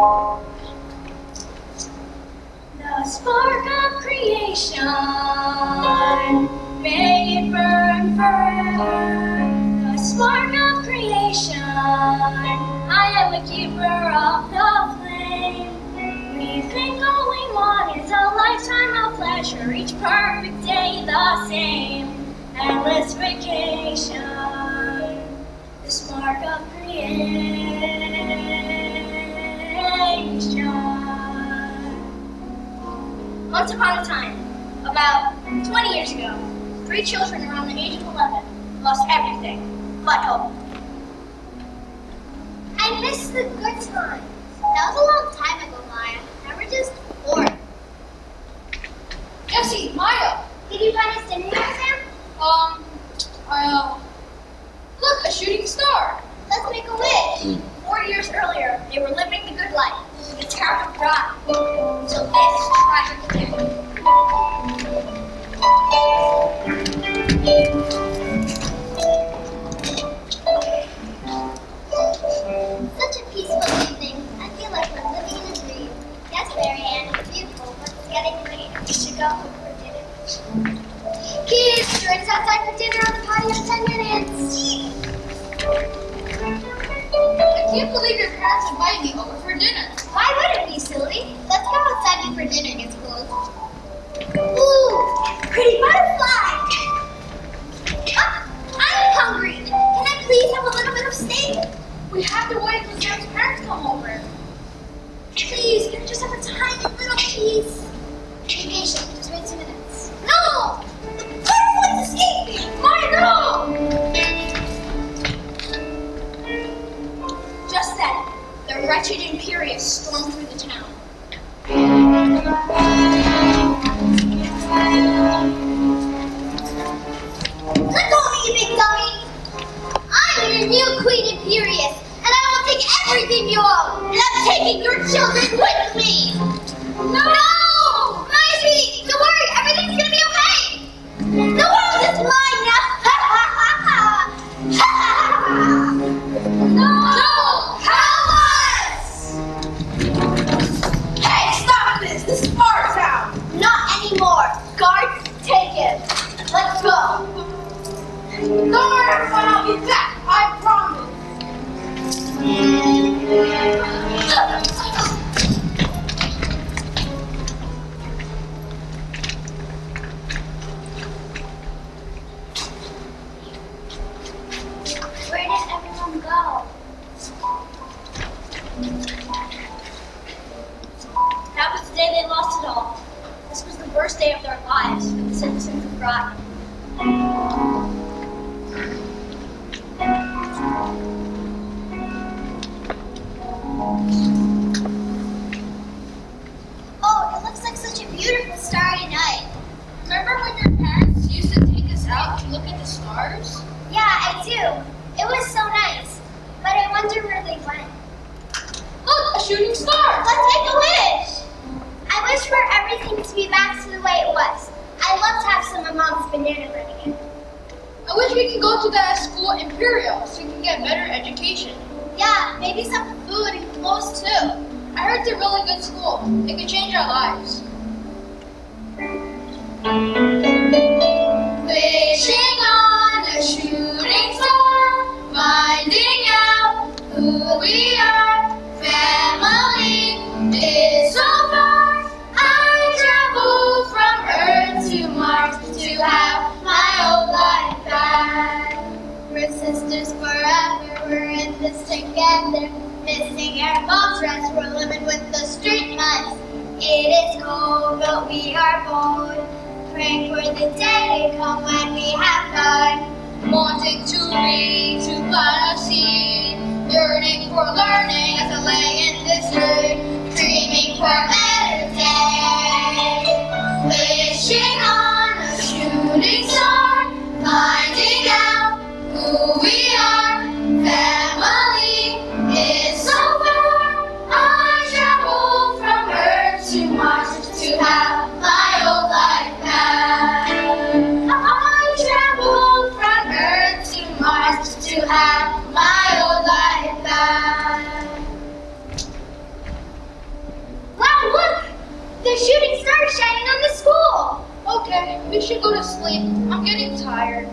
The spark of creation, may it burn forever. The spark of creation, I am the keeper of the flame. We think all we want is a lifetime of pleasure, each perfect day the same. Endless vacation, the spark of creation. Once upon a time, about 20 years ago, 3 children around the age of 11 lost everything but hope. I miss the good times. That was a long time ago, Maya. Now we're just bored. Jesse, Maya. Did you find us dinner yet, Sam? Look, a shooting star. Let's make a wish. 4 years earlier, they were living the good life with the terror of God until this tragic day. Such a peaceful evening. I feel like we're living in a dream. Yes, Marianne, it's beautiful, but it's getting late. We should go home for dinner. Kids, join us outside for dinner on the patio in 10 minutes. I can't believe your parents invited me over for dinner. Why would it be, silly? Let's go outside before dinner gets closed. Ooh, pretty butterfly. I'm hungry. Can I please have a little bit of steak? We have to wait until Sam's parents come over. Please, can I just have a tiny little piece? Be patient, just wait 2 minutes. No! The butterfly's escaping! Why no? Just then, the wretched Imperious stormed through the town. Let go of me, you big dummy! I'm your new Queen Imperious, and I will take everything you own, and I'm taking your children with me! No! My sweetie, don't worry, everything's gonna be okay! The world is mine now! No! Cowards! Hey, stop this! This is our town! Not anymore. Guards, take him. Let's go. Don't worry, everyone, I'll be back. I promise. Where did everyone go? That was the day they lost it all. This was the worst day of their lives for the citizens of Groton. Oh, it looks like such a beautiful starry night. Remember when your parents used to take us out to look at the stars? Yeah, I do. It was so nice. But I wonder where they went. Look, a shooting star! Let's make a wish. I wish for everything to be back to the way it was. I'd love to have some of Mom's banana bread again. I wish we could go to that school Imperial so we can get better education. Yeah, maybe some food and clothes too. I heard it's a really good school. It could change our lives. Wishing on a shooting star, finding out who we are. Family is so far. I travel from Earth to Mars to have my old life back. We're sisters forever, we're in this together. Missing our mom's rest, we're living with the street mice. It is cold, but we are bold. Praying for the day to come when we have fun. Wanting to read, to plant a seed. Yearning for learning as I lay in this earth. Dreaming for a better day. Wishing on a shooting star, finding out who we are. Family is so far. I travel from Earth to Mars to have my old life back. I travel from Earth to Mars to have my old life back. we should go to sleep. I'm getting tired.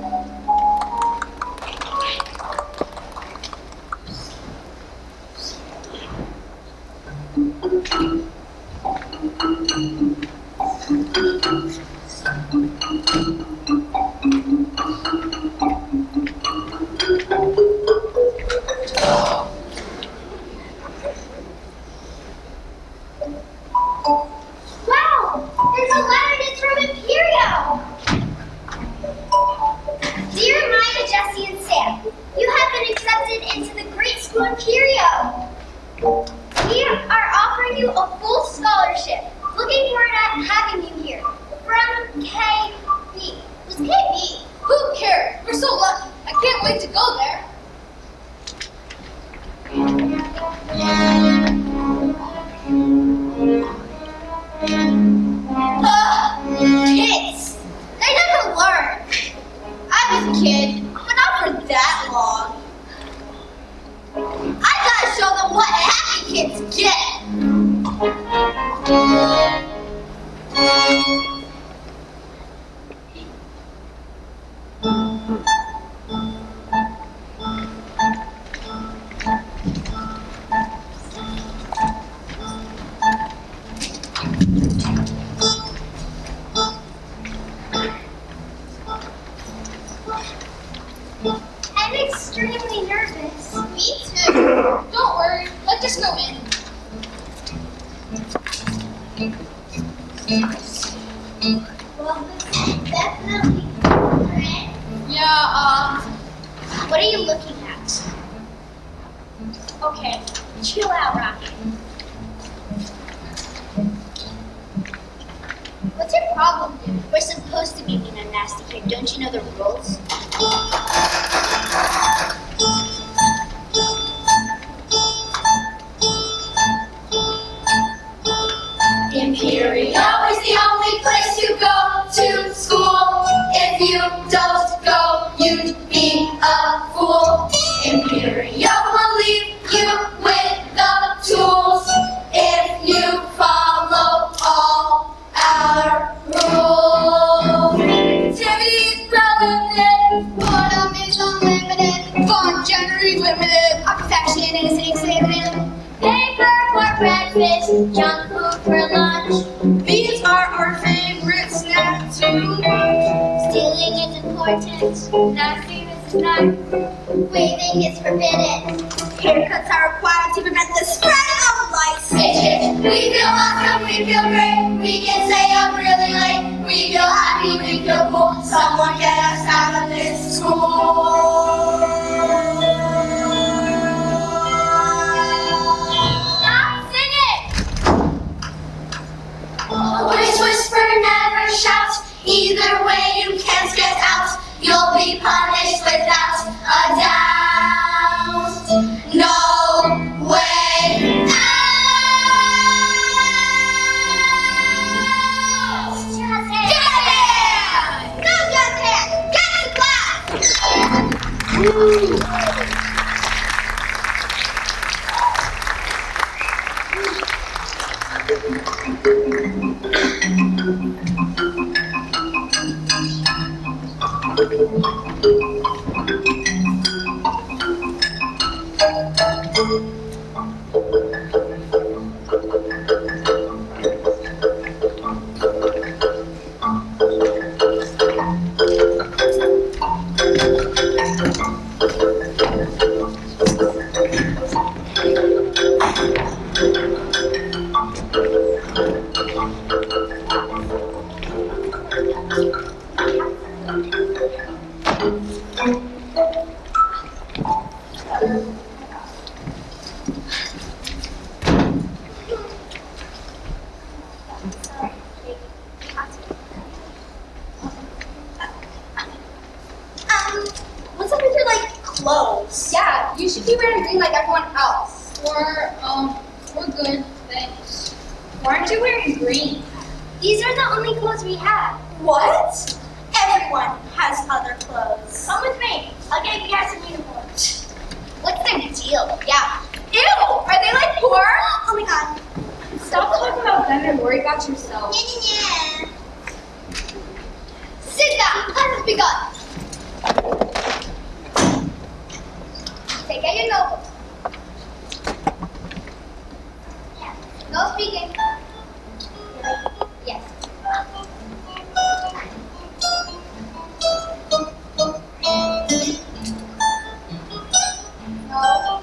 Wow! There's a letter that's from Imperial! Dear Maya, Jesse, and Sam, you have been accepted into the great school Imperial. We are offering you a full scholarship. Looking forward to having you here. From KB. Who's KB? Who cares? We're so lucky. I can't wait to go there. Kids! They never learn. I was a kid, but not for that long. I gotta show them what happy kids get. I'm extremely nervous. Me too. Don't worry, let's just go in. Well, this is definitely different. Yeah, What are you looking at? Okay, chill out, Rocky. What's your problem, dude? We're supposed to be mean and nasty here. Don't you know the rules? Imperial is the only place to go to school. If you don't go, you'd be a fool. Imperial will leave you with the tools if you follow all our rules. Activity is relative, boredom is unlimited, fun generally limited, affection is exhibited. Paper for breakfast, junk food for lunch. These are our favorite snacks too much. Stealing is important. Nastiness is not. Waving is forbidden. Haircuts are required to prevent the spread of lice. We feel awesome, we feel great. We can stay up really late. We feel happy, we feel cool. Someone get us out of this school. Stop singing! Always whisper, never shout. Either way, you can't get out. You'll be punished without a doubt. No way out. Just Get in! No, just in! Get to class! What's up with your, clothes? Yeah, you should be wearing green like everyone else. We're good, thanks. Why aren't you wearing green? These are the only clothes we have. What? Everyone has other clothes. Come with me. I'll get you guys some uniforms. What's their deal? Yeah. Ew! Are they like poor? Oh my god. Stop talking about them and worry about yourself. Yeah. begun. Take out your notebooks. No speaking. Yes. No.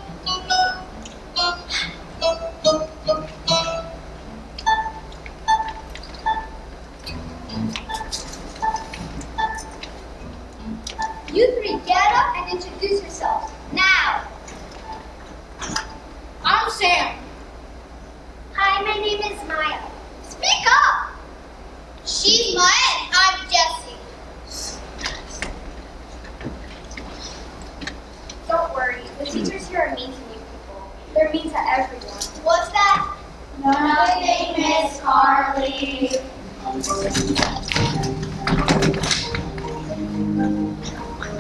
You three get up and introduce yourselves. Now. I'm Sam. Hi, my name is Maya. Speak up. She's Maya and I'm Jessie. Don't worry, the teachers here are mean to you people. They're mean to everyone. What's that? Nothing, Miss Carly.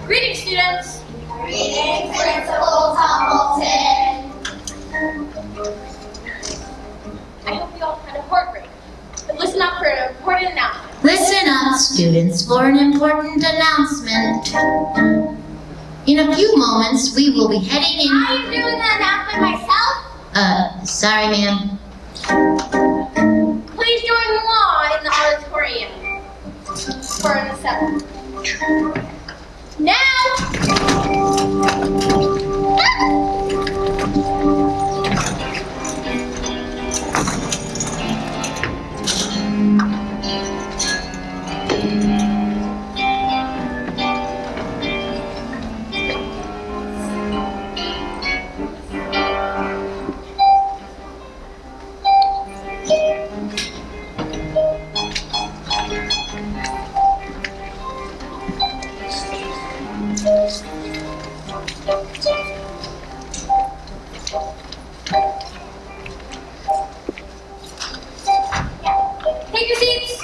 Greetings, students. Greetings, Principal Tumbleton. I hope you all had a hard break. But listen up for an important announcement. Listen up, students, for an important announcement. In a few moments, we will be heading in. I'm doing the announcement myself. Sorry, ma'am. Please join the law in the auditorium for an assembly. Now! Take your seats.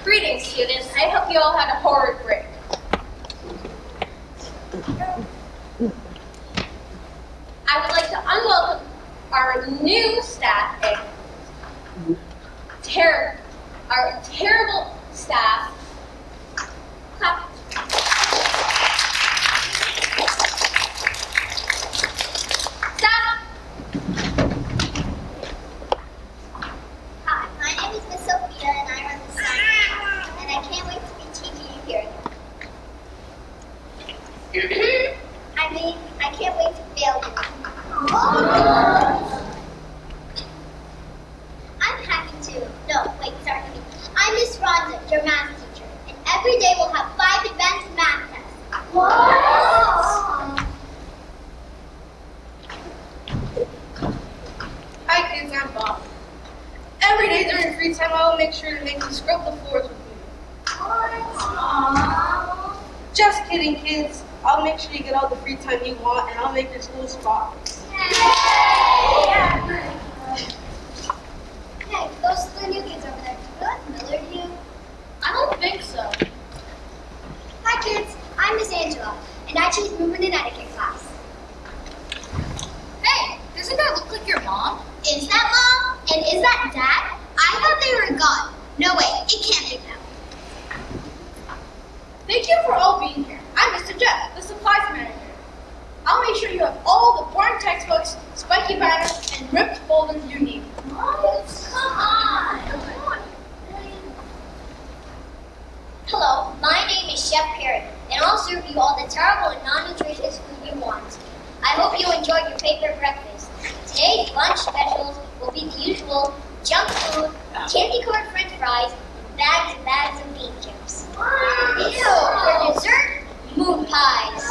Greetings, students. I hope you all had a horrid break. I would like to unwelcome our new staff and our terrible staff. Clap. Stop. Hi, my name is Miss Sophia and I run the science and I can't wait to be teaching you here again. I can't wait to fail you. I'm happy to. No, wait, sorry. I'm Miss Rhonda, your math teacher, and every day we'll have 5 advanced math tests. What? Hi kids, I'm Bob. Every day during free time, I will make sure to make you scrub the floors with me. Aww. Just kidding, kids. I'll make sure you get all the free time you want, and I'll make your school spotless. Hey, those are the new kids over there. Do you look familiar to you? I don't think so. Hi kids, I'm Miss Angela, and I teach movement and etiquette class. Hey, doesn't that look like your mom? Is that mom? And is that dad? I thought they were gone. No way, it can't be them. Thank you for all being here. I'm Mr. Jeff, the supplies manager. I'll make sure you have all the boring textbooks, spiky banners, and ripped folders you need. Come on. Hello, my name is Chef Perry, and I'll serve you all the terrible and non-nutritious food you want. I hope you enjoyed your favorite breakfast. Today's lunch specials will be the usual junk food, candy-coated french fries, and bags of bean chips. Ew, for dessert, moon pies.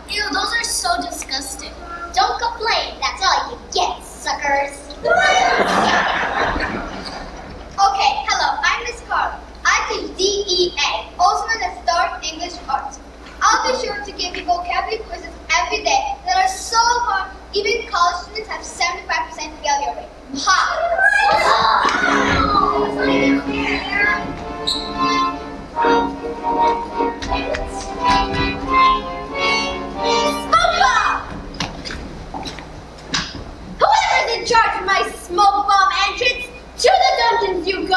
Ew, those are so disgusting. Don't complain, that's all you get, suckers. Okay, hello, I'm Miss Carla. I teach DEA, also known as Third English Arts. I'll be sure to give you vocabulary quizzes every day that are so hard, even college students have 75% failure rate. Smoke bomb! Whoever's in charge of my smoke bomb entrance, To the dungeons you go!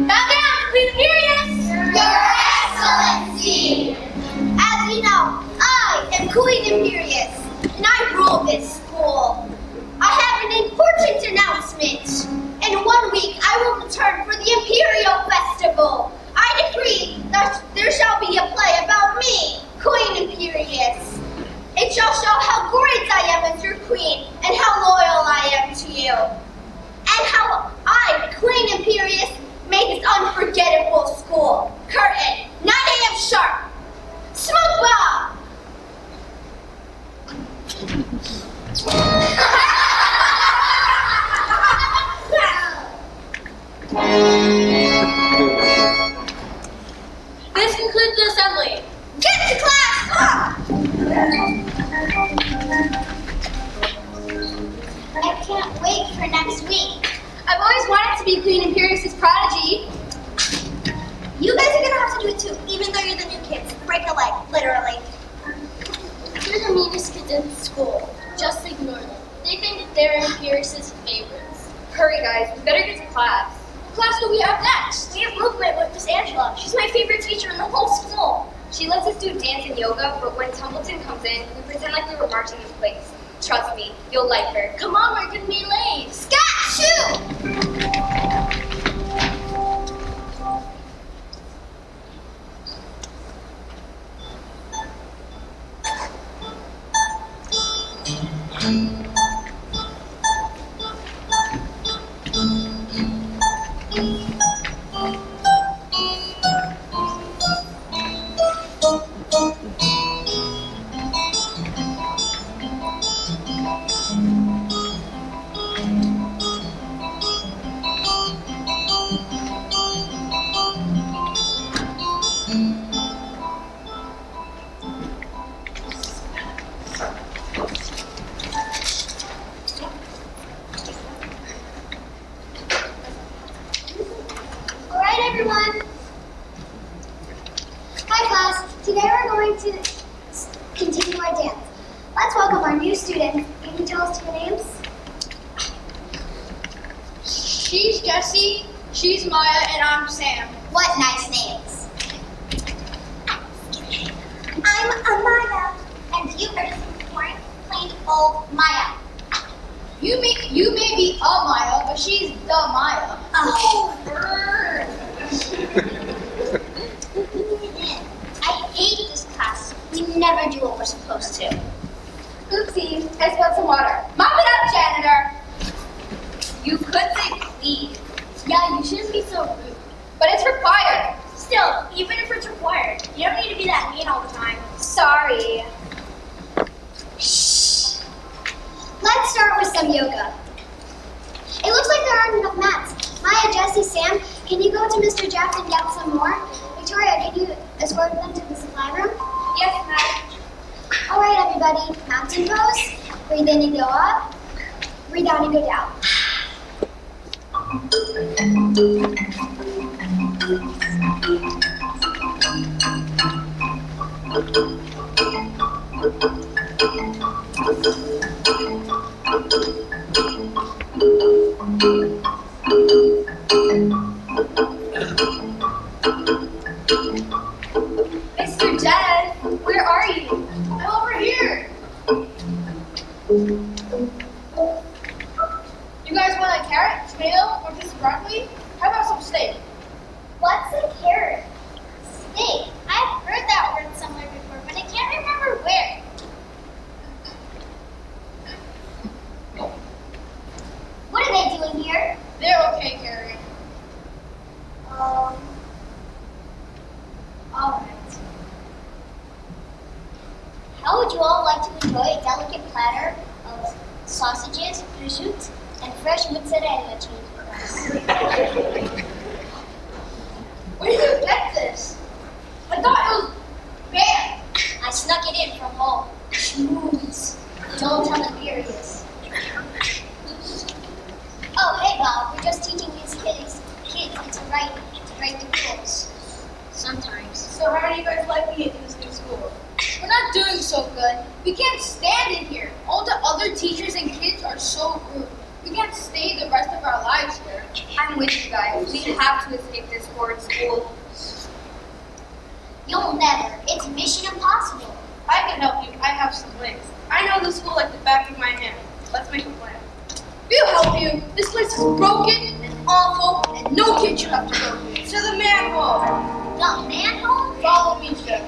Bow down, Queen Imperious! Your Excellency! As you know, I am Queen Imperious, and I rule this school. I have an important announcement. In 1 week, I will return for the Imperial Festival. I decree that there shall be a play about me, Queen Imperious. It shall show how great I am as your queen and how loyal I am to you. And how I, Queen Imperious, made this unforgettable school. Curtain, 9 a.m. sharp. Smoke bomb! This concludes the assembly. Get to class! I can't wait for next week. I've always wanted to be Queen Imperious's prodigy. You guys are gonna have to do it too, even though you're the new kids. Break a leg, literally. You're the meanest kids in school. Just ignore them. They think that they're Imperius's favorites. Hurry, guys. We better get to class. What class do we have next? We have movement with Miss Angela. She's my favorite teacher in the whole school. She lets us do dance and yoga, but when Tumbleton comes in, we pretend like we were marching in place. Trust me, you'll like her. Come on, we're gonna be late. Scott, shoot! Everyone. Hi class. Today we're going to continue our dance. Let's welcome our new students. Can you tell us your names? She's Jessie, she's Maya, and I'm Sam. What nice names. I'm Amaya. And you are just plain old Maya. You may be a Maya, but she's the Maya. Oh, burn. I hate this class. We never do what we're supposed to. Oopsies, I spilled some water. Mop it up, janitor. You could say please. Yeah, you shouldn't be so rude. But it's required. Still, even if it's required, you don't need to be that mean all the time. Sorry. Shh. Let's start with some yoga. It looks like there aren't enough mats. Maya, Jessie, Sam, can you go to Mr. Jeff and get some more? Victoria, can you escort them to the supply room? Yes, ma'am. All right, everybody. Mountain pose. Breathe in and go up. Breathe out and go down. Mr. Jeff, where are you? I'm over here. You guys want a carrot, tomato, or piece of broccoli? How about some steak? What's a carrot? Steak. I've heard that word somewhere before, but I can't remember where. What are they doing here? They're okay, Carrie. All right. How would you all like to enjoy a delicate platter of sausages, prosciutto, and fresh mozzarella cheese with us? Where did you get this? I thought it was banned. I snuck it in from home. Schmooze. Don't tell Imperius. Oh, hey Bob, we're just teaching these kids to write the rules. can't stay the rest of our lives here. I'm with you guys. We have to escape this horrid school. You'll never. It's mission impossible. I can help you. I have some ways. I know the school like the back of my hand. Let's make a plan. We'll help you. This place is broken and awful, and no kid should have to go to it. To the manhole. The manhole? Follow me, Jeff.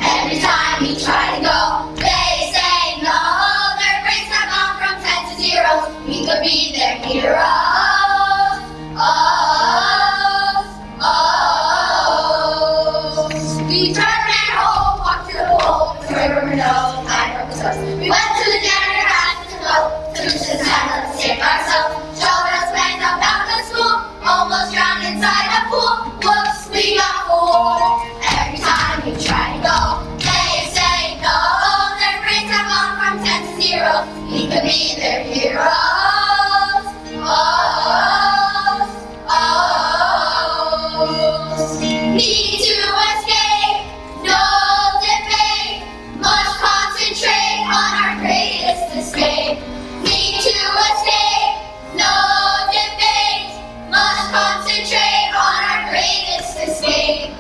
Every time we try to go, they say no. Their brains have gone from 10 to 0. We could be their heroes. Oh, oh. We turned and home, walked to the pool, the river no time from the source. We went to the janitor, asked to go, took us to the time to save ourselves. Showed us plans about the school, almost drowned inside a pool. Whoops, we got fooled. Every time we try to go, they say no. Their brains have gone from 10 to 0. We could be their heroes. Oh, oh. Need to escape, no debate. Must concentrate on our greatest escape. Need to escape, no debate. Must concentrate on our greatest escape.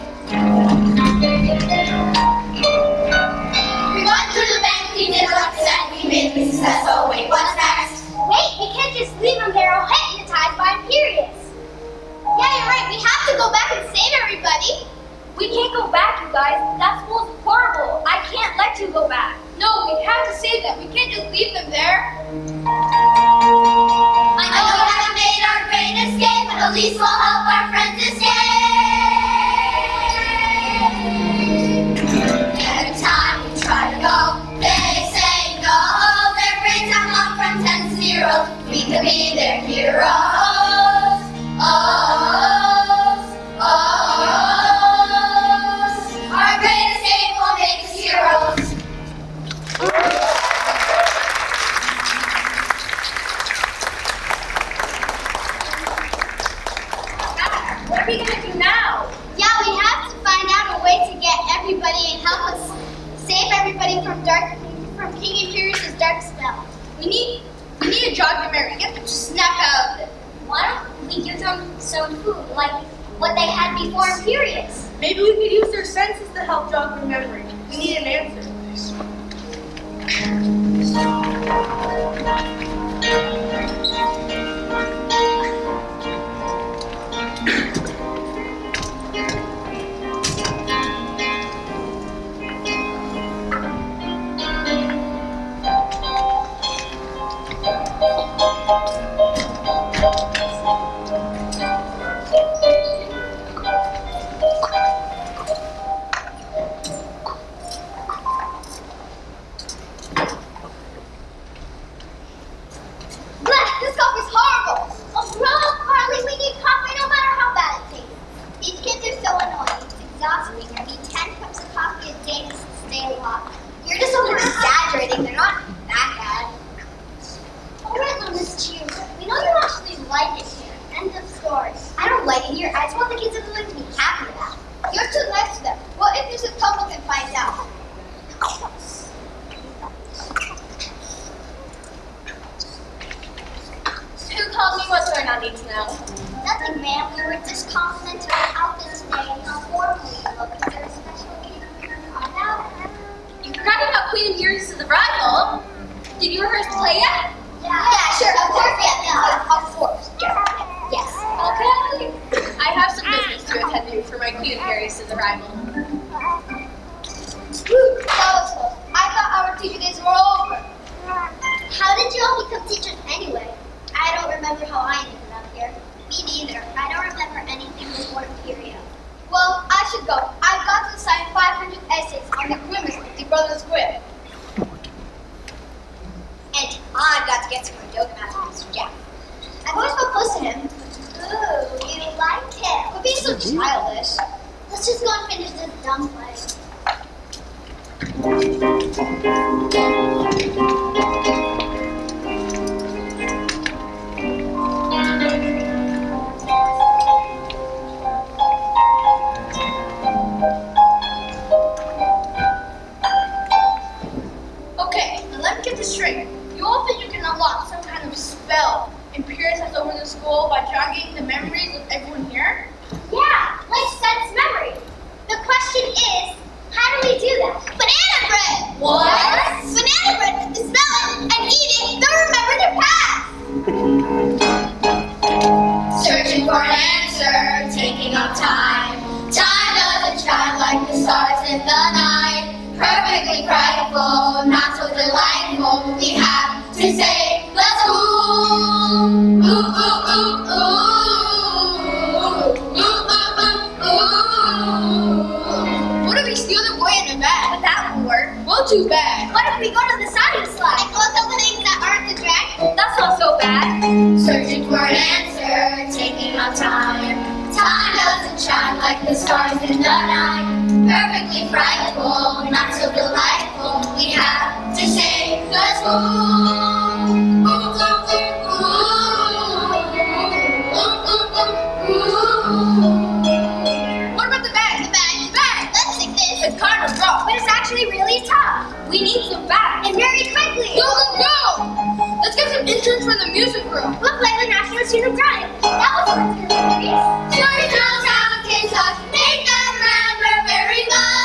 We went through the bank, we did like I said, we made the success. Oh wait, what's next? Wait, we can't just leave them there all hypnotized by Imperius. Yeah, you're right. We have to go back and save everybody. We can't go back, you guys. That school's horrible. I can't let you go back. No, we have to save them. We can't just leave them there. I know we haven't made our great escape, but at least we'll help our friends escape. Every time we try to go, they say no. Their brains have gone from 10 to 0. We could be their heroes. Oh, oh. Our great escape will make us heroes. What are we gonna do now? Yeah, we have to find out a way to get everybody and help us save everybody from King Imperius' dark spell. We need a jog to Mary. Get them to snap out of it. Why don't we give them some food, like what they had before Imperius? Maybe we could use their senses to help jog their memory. We need an answer. This coffee's horrible. Oh no, Carly, we need coffee no matter how bad it tastes. These kids are so annoying. It's exhausting. I need 10 cups of coffee a day to stay alive. You're just over exaggerating. They're not that bad. Alright, little Miss Cheers. We know you actually like it here. End of story. I don't like it here. I just want the kids in the to be happy about it. You're too nice to them. Well, if there's a couple can find out. Who called me? What's going on? Need to know. Nothing, ma'am. We were just complimenting your outfit today and how formal you look. Is there a special occasion we can find out? You forgot about Queen Imperius' arrival. Did you rehearse the play yet? Yeah, sure. Of course, yeah. Of course. Yes. Okay. I have some business to attend to for my Queen Imperius' arrival. That was cool. I thought our teacher days were over. How did you all become teachers anyway? I don't remember how I ended up here. Me neither. I don't remember anything before Imperia. Well, I should go. I've got to sign 500 essays on the grimace of the Brothers Grimm. And I've got to get to my yoga master, Mr. Jack. I've always felt close to him. Ooh, you like him. Quit being so childish. Let's just go and finish this dumb play. this straight. You all think you can unlock some kind of spell Imperius has over the school by jogging the memories of everyone here? Yeah, like sense memory. The question is, how do we do that? Banana bread! What? Banana bread is smell it and eat it, then remember the past! Searching for an answer, taking up time. Time doesn't shine like the stars in the night. Perfectly frightful, not so delightful. We have to say, let's go. Ooh, ooh, ooh, ooh. Ooh, ooh, ooh, ooh. What if we steal the boy in the bag? But that won't work. Well, too bad. What if we go to the sliding slide? And collect all the things that aren't the dragon? That's not so bad. Searching for an answer, taking our time. Time doesn't shine like the stars in the night. Perfectly frightful, not so delightful. We have to say, let's go. Ooh, ooh, ooh, ooh. Ooh, ooh, ooh, ooh. What about the bag? The bag. Let's take this. It's kind of rough. But it's actually really tough. We need some bags. And very quickly. Go, go, go! Let's get some interns from the music room. We'll play the national tune of Brian. That was fun to memories. Sorry, small town Kentucky, make them remember very much.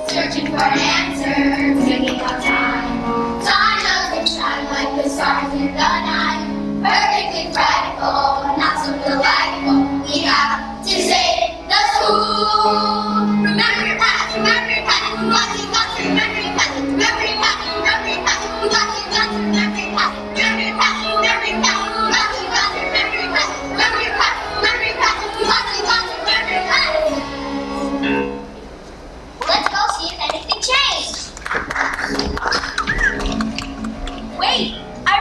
Searching for an answer, taking our time. Time doesn't shine like the stars in the night. Perfectly frightful, not so delightful. We have to say the school. Remember your past, remember your past. You got to remember your past. Remember your past, remember your past. You got to remember your past. Remember your past, remember your past. You got to remember your past. Remember your past, remember your past. You got to remember your past. Let's go see if anything changed. Wait, I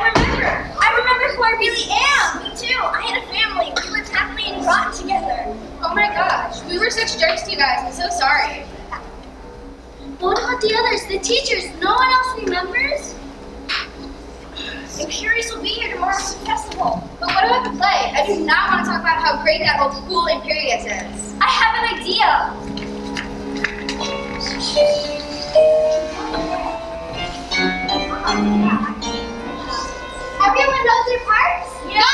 remember who I really am. Me too. I had a family. We lived happily and rotten together. Oh my gosh, we were such jerks to you guys. I'm so sorry. But what about the others, the teachers? No one else remembers? Imperius will be here tomorrow for the festival. But what about the play? I do not want to talk about how great that old school Imperius is. I have an idea. Everyone knows their parts? Yeah.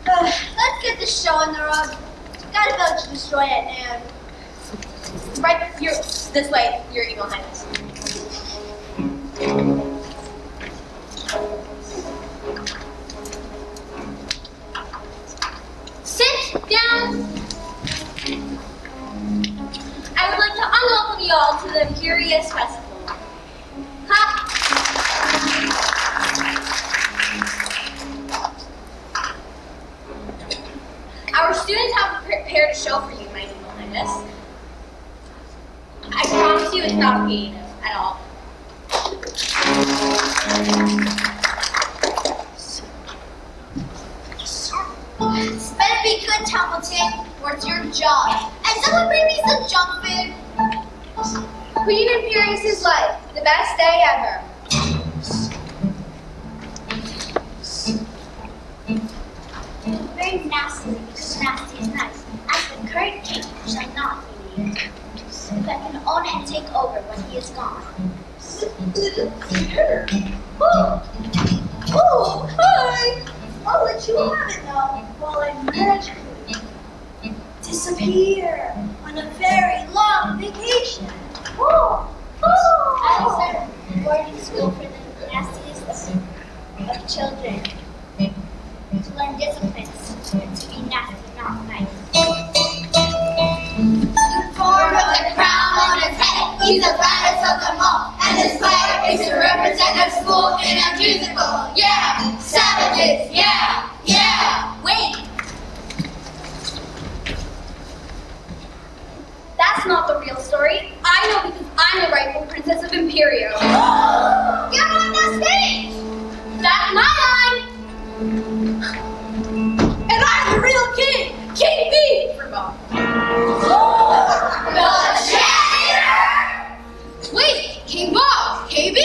Let's get this show on the road. Got a village to destroy at noon. Right here, this way, your Eagle Highness. Sit down. I would like to unwelcome you all to the Imperius Festival. Ha! Our students have prepared a show for you, my Eagle Highness. I promise you it's not creative at all. Better be good, Templeton, or it's your job. And someone bring me some junk food. Queen Imperius' life, the best day ever. Very nasty, because nasty is nice. As the current king shall not be needed. But can own and take over when he is gone. Oh, hi! I'll let you have it now, while I magically disappear on a very long vacation. I started boarding school for the nastiest of children. To learn disciplines and to be nasty, not nice. Born with a crown on his head, He's the baddest of them all, and his flag is to represent our school in a musical. Yeah, savages, yeah, yeah. Wait. That's not the real story. I know because I'm the rightful princess of Imperio. Get on the stage! That's my line. And I'm the real king, King B for Bob. The janitor! Wait, King Bob, KB.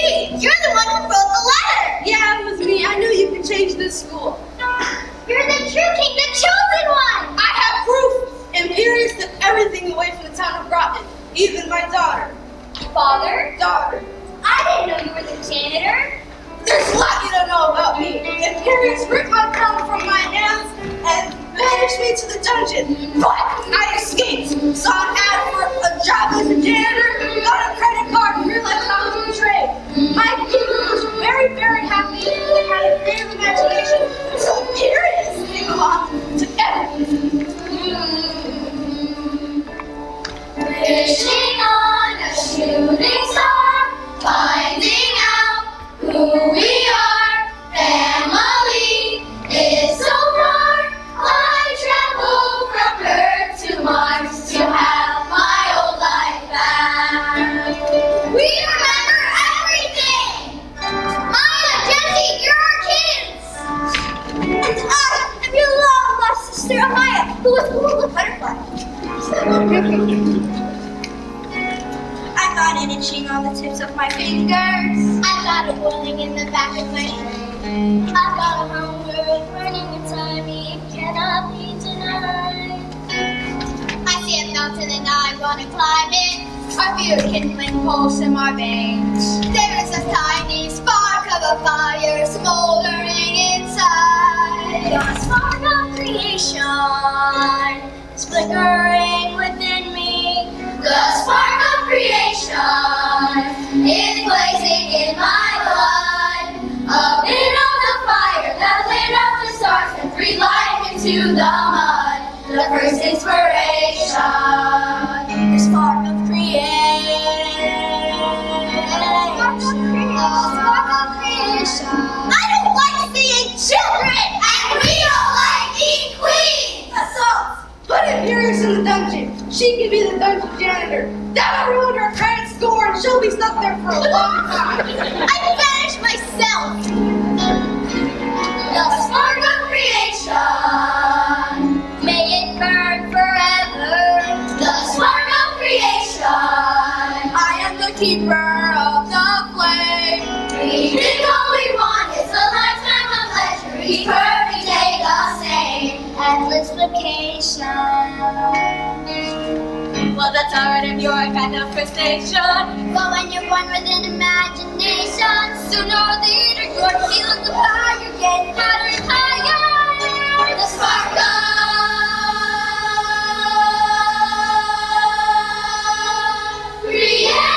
You're the one who wrote the letter! Yeah, it was me. I knew you could change this school. You're the true king, the chosen one. I have proof. Imperius took everything away from the town of Groton, even my daughter. Father, Daughter. I didn't know you were the janitor. There's a lot you don't know about me. Imperius ripped my crown from my hands and banished me to the dungeon. But I escaped. Saw an ad for a job as a janitor, got a credit card, and realized I was betrayed. My people was very, very happy. They had a creative imagination. So Imperius came along to everything. Wishing on a shooting star, finding out who we are. Family is so far. I travel from Earth to Mars to have my old life back. We remember everything. Maya, Jessie, you're our kids. And I am your long-lost sister Amaya, who was born with butterfly. I got an itching on the tips of my fingers. I got a boiling in the back of my head. I got a hunger burning inside me, it cannot be denied. I see a mountain and I want to climb it. I feel a kindling pulse in my veins. There is a tiny spark of a fire smoldering inside. The spark of creation is flickering within me. The spark of creation is blazing in my blood. A bit of the fire that lit up the stars and breathed life into the mud. The first inspiration. The spark of creation. I don't like seeing children, and we don't like being queens. Assault! Put Imperius in the dungeon. She can be the dungeon janitor. That'll ruin her credit score and she'll be stuck there for a long time. I banished myself. The spark of creation. May it burn forever. The spark of creation. I am the keeper of the flame. We think all we want is a lifetime of pleasure. Each perfect day the same. Endless vacation. Well, that's already your kind of frustration. But when you're born with an imagination, sooner or later you're feeling the fire, getting hotter and higher. The spark of creation.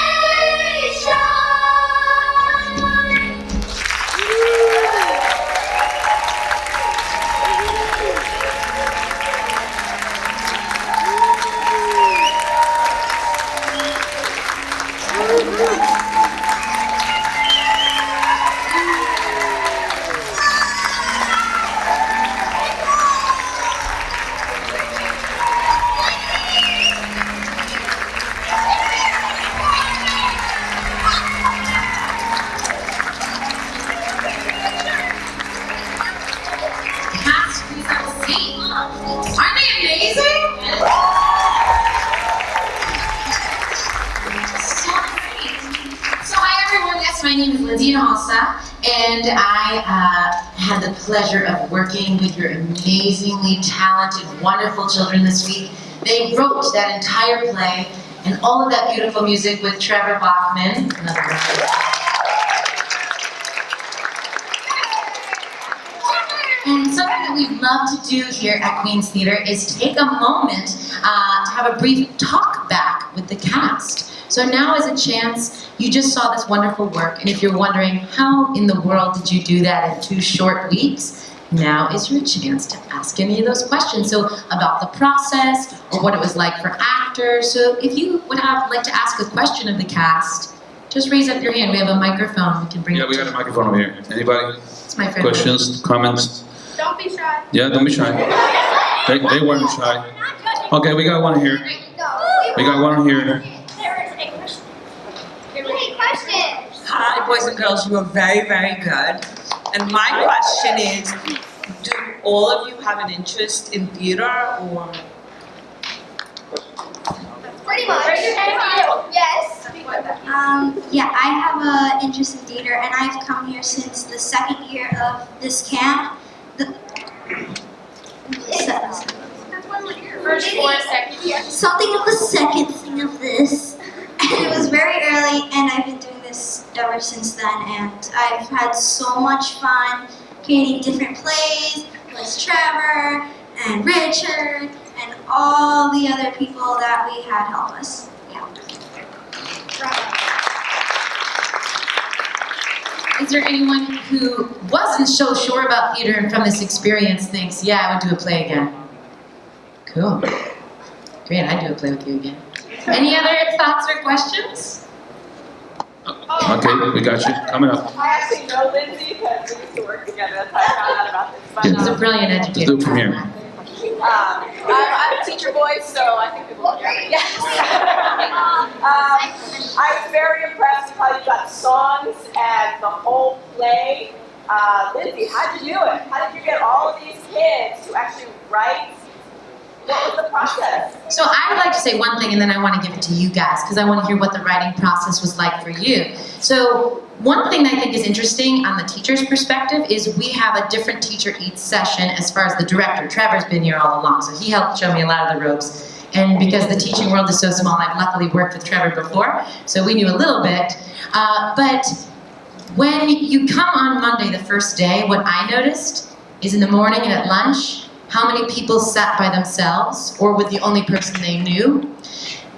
My name is Lindsay Halsa, and I had the pleasure of working with your amazingly talented, wonderful children this week. They wrote that entire play and all of that beautiful music with Trevor Bachman. And something that we'd love to do here at Queen's Theatre is take a moment to have a brief talk back with the cast. So now is a chance. You just saw this wonderful work, and if you're wondering how in the world did you do that in 2 short weeks, now is your chance to ask any of those questions. So about the process or what it was like for actors. So if you would like to ask a question of the cast, just raise up your hand. We have a microphone. We can bring it. Yeah, we got a microphone over here. Anybody? It's my friend. Questions, comments? Don't be shy. Yeah, don't be shy. They weren't shy. Okay, we got one here. We got one here. There is a question. Any questions? Hi, boys and girls. You are very, very good. And my question is, do all of you have an interest in theater or? Pretty much. Yes. Yeah, I have an interest in theater, and I've come here since the second year of this camp. First or second year? Something of the second thing of this. And it was very early, and I've been doing this ever since then, and I've had so much fun creating different plays with Trevor and Richard and all the other people that we had help us. Yeah. Is there anyone who wasn't so sure about theater and from this experience thinks, yeah, I would do a play again? Cool. Great, I'd do a play with you again. Any other thoughts or questions? Okay, we got you. Coming up. I actually know Lindsay because we used to work together. That's how I found out about this. But, She's a brilliant Let's educator. do it from here. I'm a teacher voice, so I think people will hear me. Yes. I was very impressed with how you got songs and the whole play. Lindsay, how did you do it? How did you get all of these kids to actually write? What was the process? So I would like to say one thing, and then I want to give it to you guys, because I want to hear what the writing process was like for you. So one thing that I think is interesting on the teacher's perspective is we have a different teacher each session as far as the director. Trevor's been here all along, so he helped show me a lot of the ropes. And because the teaching world is so small, I've luckily worked with Trevor before, so we knew a little bit. But when you come on Monday, the first day, what I noticed is in the morning and at lunch, how many people sat by themselves or with the only person they knew.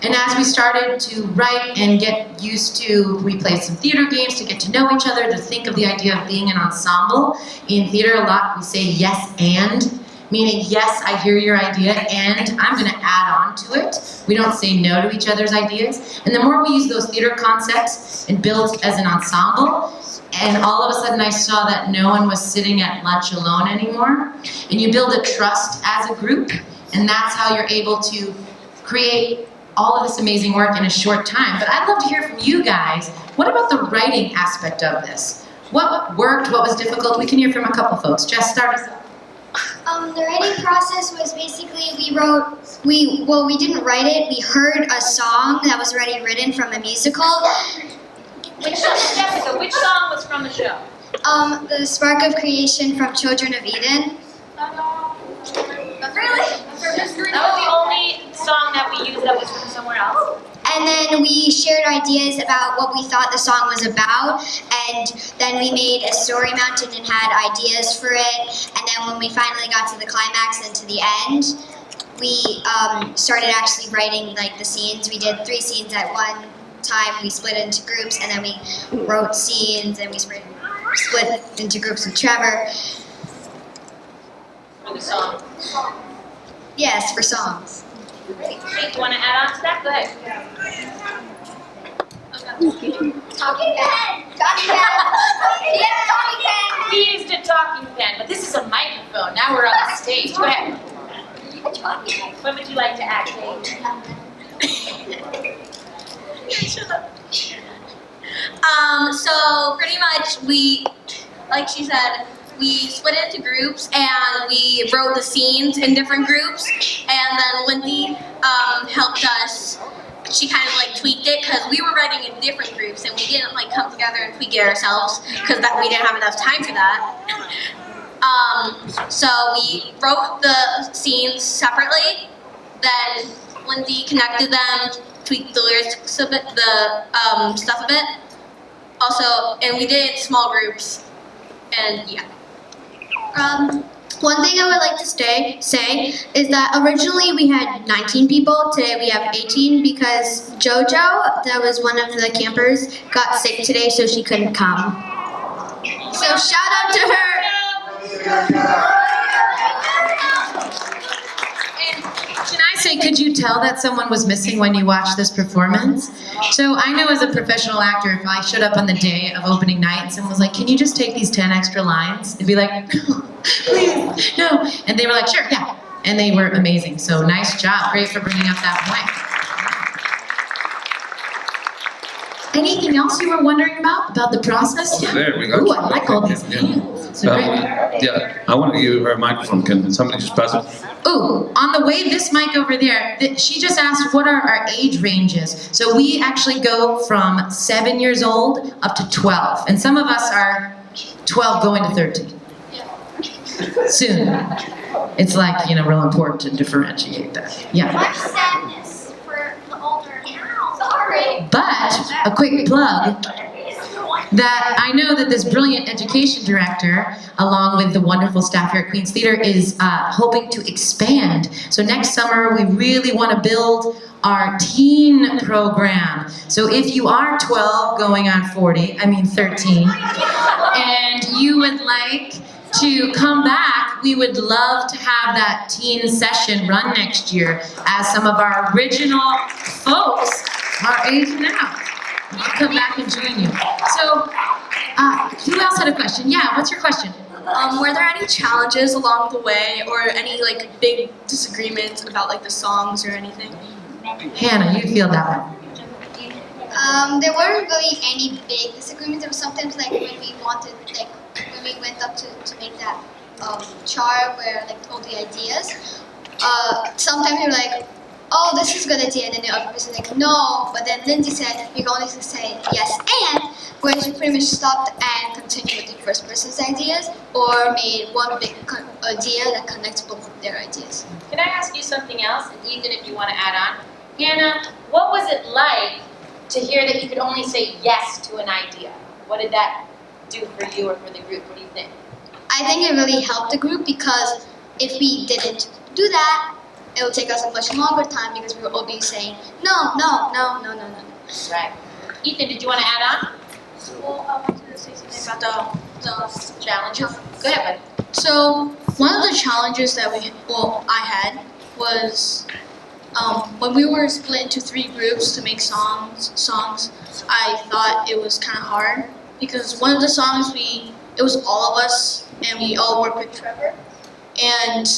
And as we started to write and get used to, we played some theater games to get to know each other, to think of the idea of being an ensemble. In theater a lot we say yes and, meaning yes, I hear your idea and I'm going to add on to it. We don't say no to each other's ideas. And the more we use those theater concepts and build as an ensemble, and all of a sudden I saw that no one was sitting at lunch alone anymore. And you build a trust as a group, and that's how you're able to create all of this amazing work in a short time. But I'd love to hear from you guys. What about the writing aspect of this? What worked? What was difficult? We can hear from a couple folks. Jess, start us off. The writing process was basically we didn't write it, we heard a song that was already written from a musical. Which song was from the show? The Spark of Creation from Children of Eden. Really? That was the only song that we used that was from somewhere else. And then we shared ideas about what we thought the song was about, and then we made a story mountain and had ideas for it. And then when we finally got to the climax and to the end, we started actually writing like the scenes. We did 3 scenes at one time. We split into groups, and then we wrote scenes, and we split into groups with Trevor. For the song. Yes, for songs. Great. Do you want to add on to that? Go ahead. Talking pen. Talking pen. Yes, talking pen. We used a talking pen, but this is a microphone. Now we're on the stage. Go ahead. What would you like to add, Kate? So pretty much we, like she said, we split into groups and we wrote the scenes in different groups, and then Lindsay helped us. She kind of like tweaked it because we were writing in different groups and we didn't like come together and tweak it ourselves because we didn't have enough time for that. So we wrote the scenes separately, then Lindsay connected them, tweaked the lyrics a bit, the stuff a bit. Also, and we did it in small groups, and yeah. One thing I would like to say is that originally we had 19 people. Today we have 18 because JoJo, that was one of the campers, got sick today, so she couldn't come. So shout out to her. And can I say, could you tell that someone was missing when you watched this performance? So I know as a professional actor, if I showed up on the day of opening night and someone was like, can you just take these 10 extra lines? It'd be like, no, please, no. And they were like, sure, yeah. And they were amazing. So nice job. Great for bringing up that point. Anything else you were wondering about the process? Over there, we got Ooh, I like all these yeah. hands. So great. Yeah, I want to give her a microphone. Can somebody just pass it? Ooh, on the way, this mic over there, she just asked what are our age ranges. So we actually go from 7 years old up to 12. And some of us are 12 going to 13. Soon. It's like, real important to differentiate that. Yeah. Much sadness for the older now. Sorry. But, a quick plug, that I know that this brilliant education director, along with the wonderful staff here at Queen's Theater, is hoping to expand. So next summer, we really want to build our teen program. So if you are 12 going on 13, and you would like to come back, we would love to have that teen session run next year, as some of our original folks are aging out. We'll come back and join you. So, who else had a question? Yeah, what's your question? Were there any challenges along the way, or any big disagreements about the songs or anything? Hannah, you feel that one. There weren't really any big disagreements. There was sometimes when we wanted, when we went up to make that chart where all the ideas, sometimes we were like, oh, this is a good idea, and then the other person was like, no, but then Lindsay said, you can only say yes and, whereas we pretty much stopped and continued with the first person's ideas, or made one big idea that connects both of their ideas. Can I ask you something else, and Ethan, if you want to add on? Hannah, what was it like to hear that you could only say yes to an idea? What did that do for you or for the group? What do you think? I think it really helped the group, because if we didn't do that, it would take us a much longer time, because we would all be saying, no, no, no, no, no, no. Right. Ethan, did you want to add on? Well, I wanted to say something about the Challenges? Go ahead, buddy. So, one of the challenges that I had was when we were split into 3 groups to make songs, I thought it was kind of hard, because one of the songs it was all of us, and we all worked with Trevor, and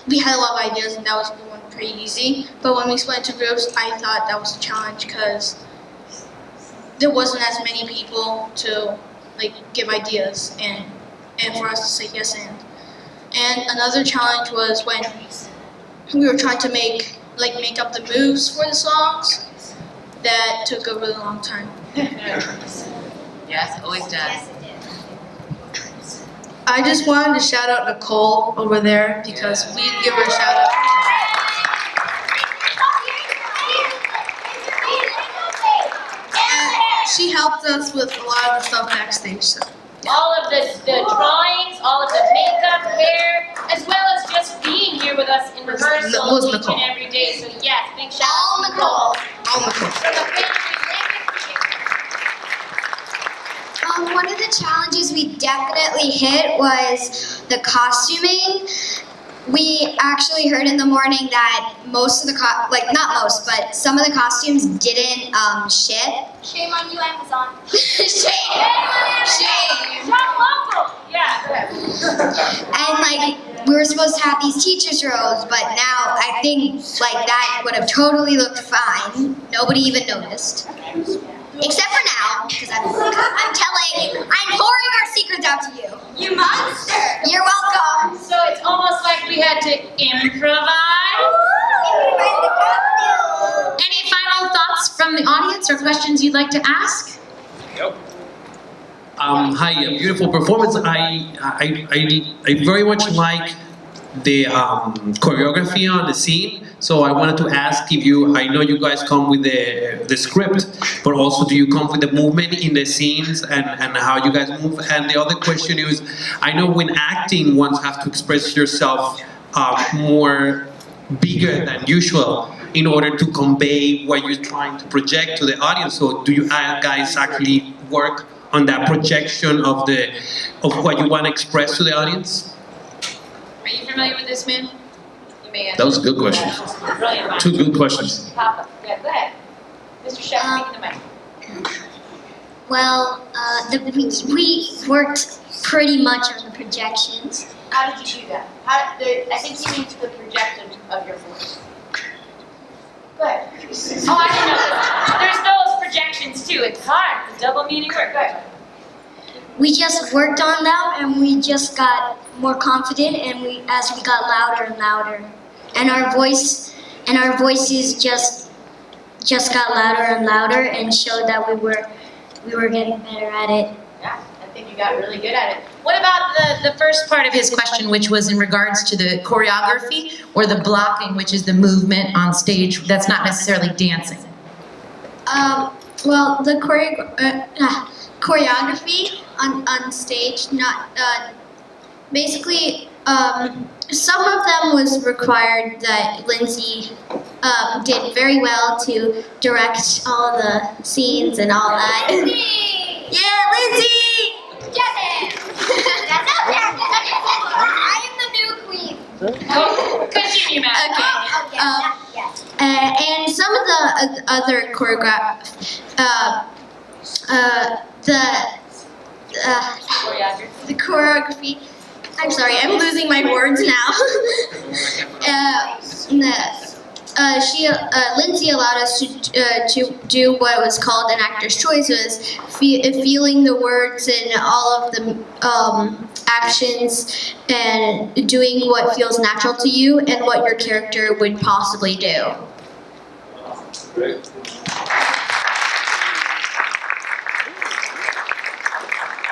we had a lot of ideas, and that was going pretty easy. But when we split into groups, I thought that was a challenge, because there wasn't as many people to give ideas and for us to say yes and. And another challenge was when we were trying to make up the moves for the songs. That took a really long time. Yes, always does. Yes, it did. I just wanted to shout out Nicole over there, because we give her a shout out. And she helped us with a lot of the stuff backstage. So. All of the drawings, all of the makeup, hair, as well as just being here with us in rehearsal each and every day. So yes, big shout out to Nicole. All Nicole. So thank you. One of the challenges we definitely hit was the costuming. We actually heard in the morning that most of the not most, but some of the costumes didn't ship. Shame on you, Amazon. Shame. Shop local. Yeah. And we were supposed to have these teachers' robes, but now I think that would have totally looked fine. Nobody even noticed. Except for now, because I'm pouring our secrets out to you. You monster! You're welcome. So it's almost like we had to improvise. Any final thoughts from the audience or questions you'd like to ask? Yep. Hi, beautiful performance. I very much like the choreography on the scene. So I wanted to ask if I know you guys come with the script, but also do you come with the movement in the scenes and how you guys move? And the other question is, I know when acting, one have to express yourself more bigger than usual in order to convey what you're trying to project to the audience. So do you guys actually work on that projection of what you want to express to the audience? Are you familiar with this man? You may answer. That was a good question. Brilliant mind. 2 good questions. Papa. Yeah, go ahead. Mr. Chef, take the mic. Well, we worked pretty much on the projections. How did you do that? I think you mean the projection of your voice. Go ahead. Oh, I didn't know. There's those projections too. It's hard. It's a double meaning word. Go ahead. We just worked on them, and we just got more confident, and as we got louder and louder, and our voices just got louder and louder, and showed that we were getting better at it. Yeah, I think you got really good at it. What about the first part of his question, which was in regards to the choreography or the blocking, which is the movement on stage that's not necessarily dancing? Well, the choreography on stage, not basically. Some of them was required that Lindsay did very well to direct all the scenes and all that. Lindsay! Yeah, Lindsay! Get it! That's out there! I am the new queen. Continue, Matt. Okay. Yes. And some of the other the choreography. I'm sorry, I'm losing my words now. Lindsay allowed us to do what was called an actor's choice, was feeling the words and all of the actions and doing what feels natural to you and what your character would possibly do. Great.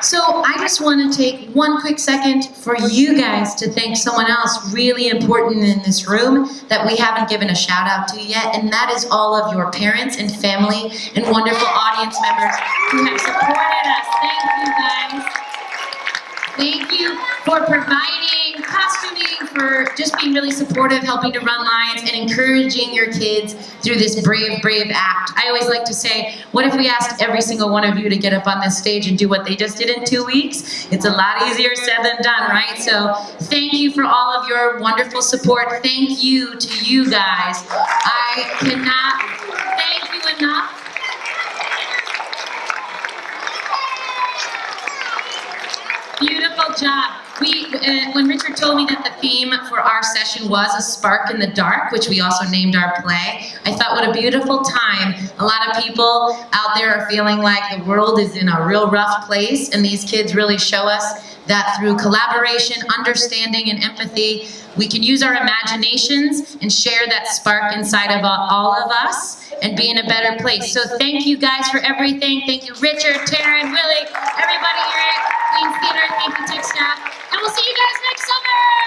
So I just want to take one quick second for you guys to thank someone else really important in this room that we haven't given a shout out to yet, and that is all of your parents and family and wonderful audience members who have supported us. Thank you, guys. Thank you for providing costuming, for just being really supportive, helping to run lines, and encouraging your kids through this brave, brave act. I always like to say, what if we asked every single one of you to get up on this stage and do what they just did in 2 weeks? It's a lot easier said than done, right? So thank you for all of your wonderful support. Thank you to you guys. I cannot thank you enough. Beautiful job. When Richard told me that the theme for our session was a spark in the dark, which we also named our play, I thought what a beautiful time. A lot of people out there are feeling like the world is in a real rough place, and these kids really show us that through collaboration, understanding, and empathy, we can use our imaginations and share that spark inside of all of us and be in a better place. So thank you guys for everything. Thank you, Richard, Taryn, Willie, everybody here at Queen's Theater. Thank you, tech staff. And we'll see you guys next summer.